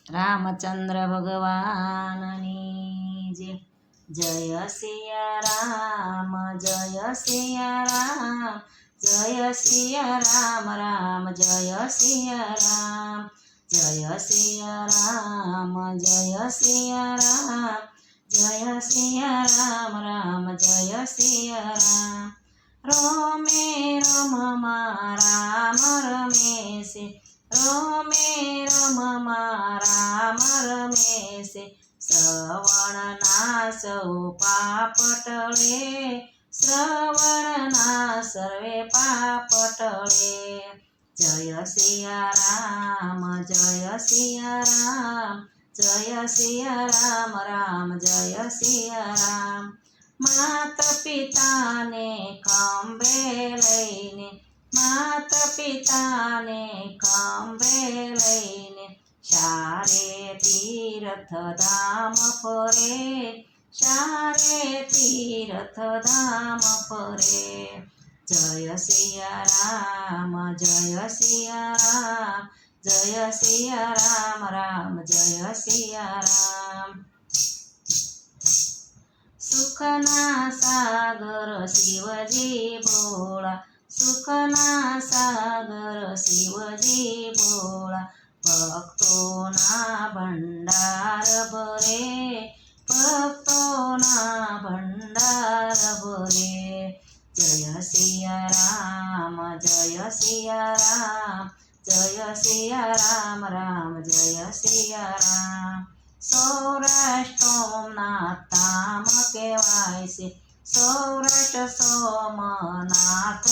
રામચંદ્ર ભગવાનની જય સિયા રામ જય સિયા રામ જય સિયા રામ રામ જય સિયા રામ જય સિયા રામ જય સિયા રામ જય સિયા રામ રામ જય સિયા રામ રોમે રમમાં રામ રમે છે રોમે રમમાં રામ રમે છે શ્રવણના સૌ પાપ ટળે શ્રવણના સર્વે પાપ ટળે જય સિયા રામ જય સિયા રામ જય સિયા રામ રામ જય સિયા રામ માત પિતાને ખંભે લઈને માત પિતાને ખંભે લઈને ચારે તીર્થ ધામ ફરે ચારે તીર્થ ધામ ફરે જય સિયા રામ જય સિયા રામ જય સિયા રામ રામ જય સિયા રામ સુખના સાગર શિવજી ભોળા સુખના સાગર શિવજી ભોળા ભક્તોના ભંડાર ભરે ભક્તોના ભંડાર ભરે જય સિયા રામ જય સિયા રામ જય સિયા રામ રામ જય સિયા રામ સૌરાષ્ટ્ર ધામ કહેવાય છે સૌરાષ્ટ્ર સોમનાથ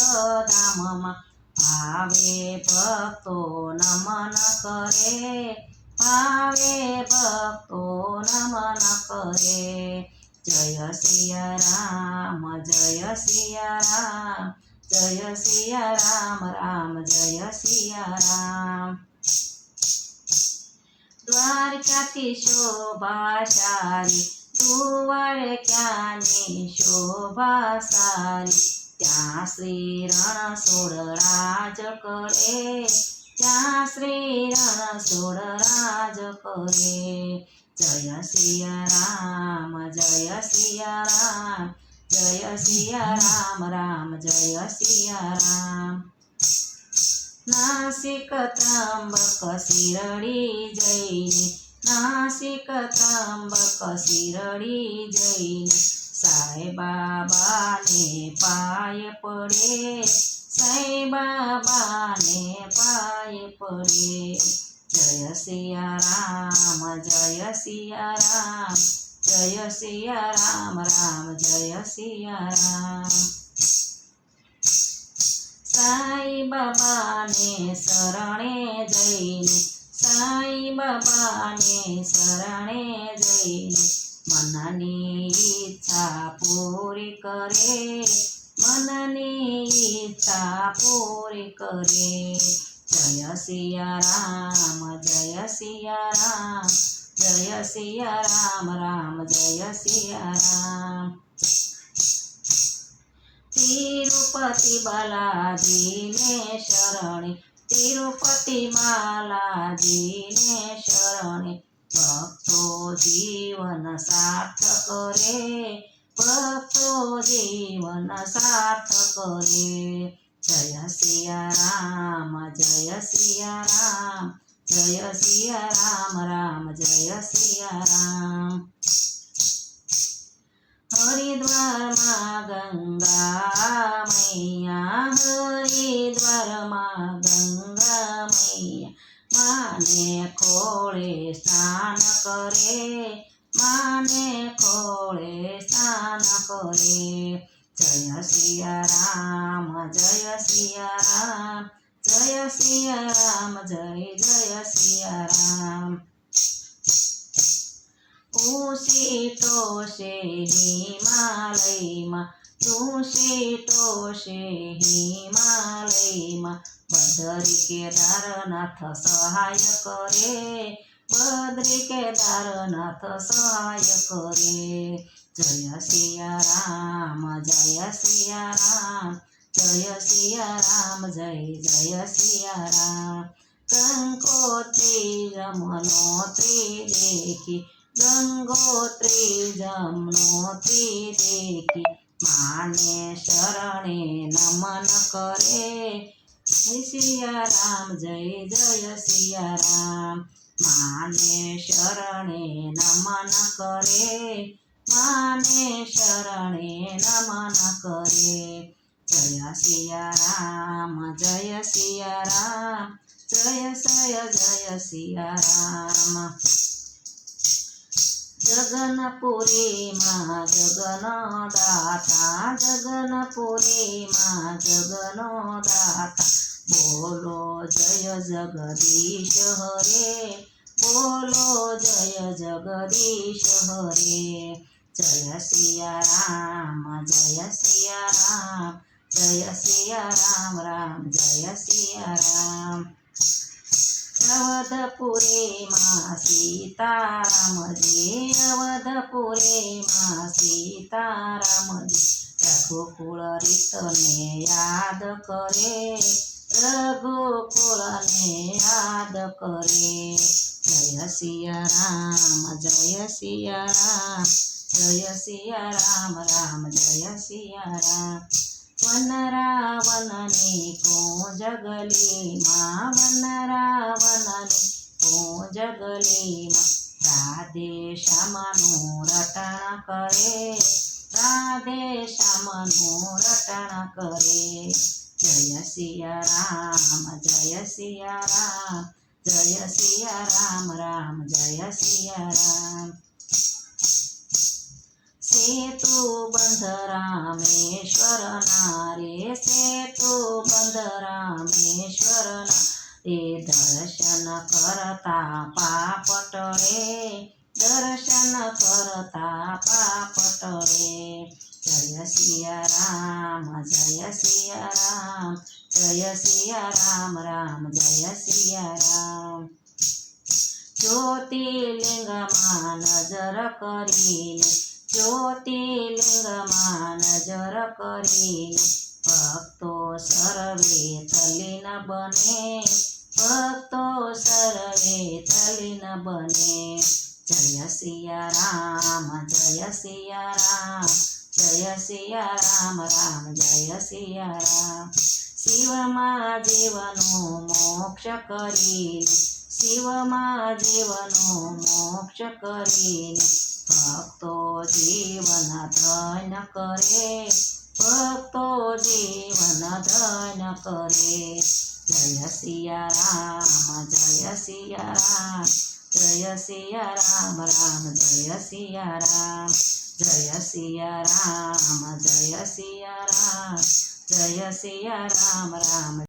ધામમાં ભાવે ભક્તો નમન કરે ભાવે ભક્તો નમન કરે જય સિયા રામ જય સિયા રામ જય સિયા રામ રામ જય સિયા રામ દ્વારકાથી શોભા સારી દ્વારકાની શોભા સારી ત્યાં શ્રી રણછોડ રાજ કરે ત્યાં શ્રી રણછોડ રાજ કરે જય સિયા રામ જય સિયા રામ જય સિયા રામ રામ જય સિયા રામ નાસિક ત્રંબક શિરડી જઈને નાસિક ત્રંબક શિરડી જઈને સાંઈ બાબાને પાય પડે સાંઈ બાબાને પાય પડે જય સિયા રામ જય સિયા રામ જય સિયા રામ રામ જય સિયા રામ સાંઈ બાબાને શરણે જઈને સાંઈ બાબાને શરણે જઈને મનની ઈચ્છા પૂરી કરે મનની ઈચ્છા પૂરી કરે જય સિયા રામ જય સિયા રામ જય સિયા રામ રામ જય સિયા રામ તિરુપતિ બાલાજીને શરણે તિરુપતિ બાલાજીને શરણે ભક્તો જીવન સાર્થક કરે ભક્તો જીવન સાર્થક કરે જય સિયા રામ જય સિયા રામ જય સિયા રામ રામ જય સિયા રામ હરિદ્વારમાં ગંગા મૈયા હરિદ્વારમાં ગંગા મૈયા માને ખોળે સ્નાન કરે માને ખોળે સ્નાન કરે જય સિયા રામ જય સિયા રામ જય સિયા રામ જય જય સિયા રામ તુષે હિમાલયમાં તુષે હિમાલયમાં બદ્રી કેદારનાથ સહાય કરે બદ્રી કેદારનાથ સહાય કરે જય સિયા રામ જય સિયા રામ જય સિયા રામ જય જય સિયા રામ ગંગોત્રી જમનોત્રી દેખી ગંગોત્રી જમનોત્રી દેખી માને શરણે નમન કરે જય સિયા રામ જય જય સિયા રામ માને શરણે નમન કરે માને શરણે નમન કરે જય સિયા રામ જય સિયા રામ જય જય સિયા રામ જગનપુરીમાં જગનો દાતા જગનપુરીમાં જગનો દાતા બોલો જય જગદીશ હરે બોલો જય જગદીશ હરે જય સિયા રામ જય સિયા રામ જય સિયા રામ રામ જય સિયા રામ અવધપુરીમાં સીતારામજી અવધપુરીમાં સીતારામજી રઘુકુળ રીતને યાદ કરે રઘુકુળને યાદ કરે જય સિયા રામ જય સિયા રામ જય સિયા રામ રામ જય સિયા રામ વન રાવણની કોજગલીમાં વન રાવણની કોજગલીમાં રાધે શ્યામનું રટણ કરે રાધે શ્યામનું રટણ કરે જય સિયા રામ જય સિયા રામ જય સિયા રામ રામ જય સિયા રામ સેતુ બંધ રામેશ્વર નારે સેતુ બંધ રામેશ્વર નારે દર્શન કરતા પાપ ટળે દર્શન કરતા પાપ ટળે જય સિયા રામ જય સિયા રામ જય સિયા રામ રામ જય સિયા રામ જ્યોતિર્લિંગમાં નજર કરીને જ્યોતિર્લિંગમાં નજર કરીને ભક્તો સર્વે તલીન બને ભક્તો સર્વે તલીન બને જય સિયા રામ જય સિયા રામ જય સિયા રામ રામ જય સિયા રામ શિવમાં જીવનો મોક્ષ કરીને શિવમાં જીવનો મોક્ષ કરીને ભક્તો જીવન ધન્ય કરે ભક્તો જીવન ધન્ય કરે જય સિયા રામ જય સિયા રામ જય સિયા રામ રામ જય સિયા રામ જય સિયા રામ જય સિયા રામ જય સિયા રામ રામ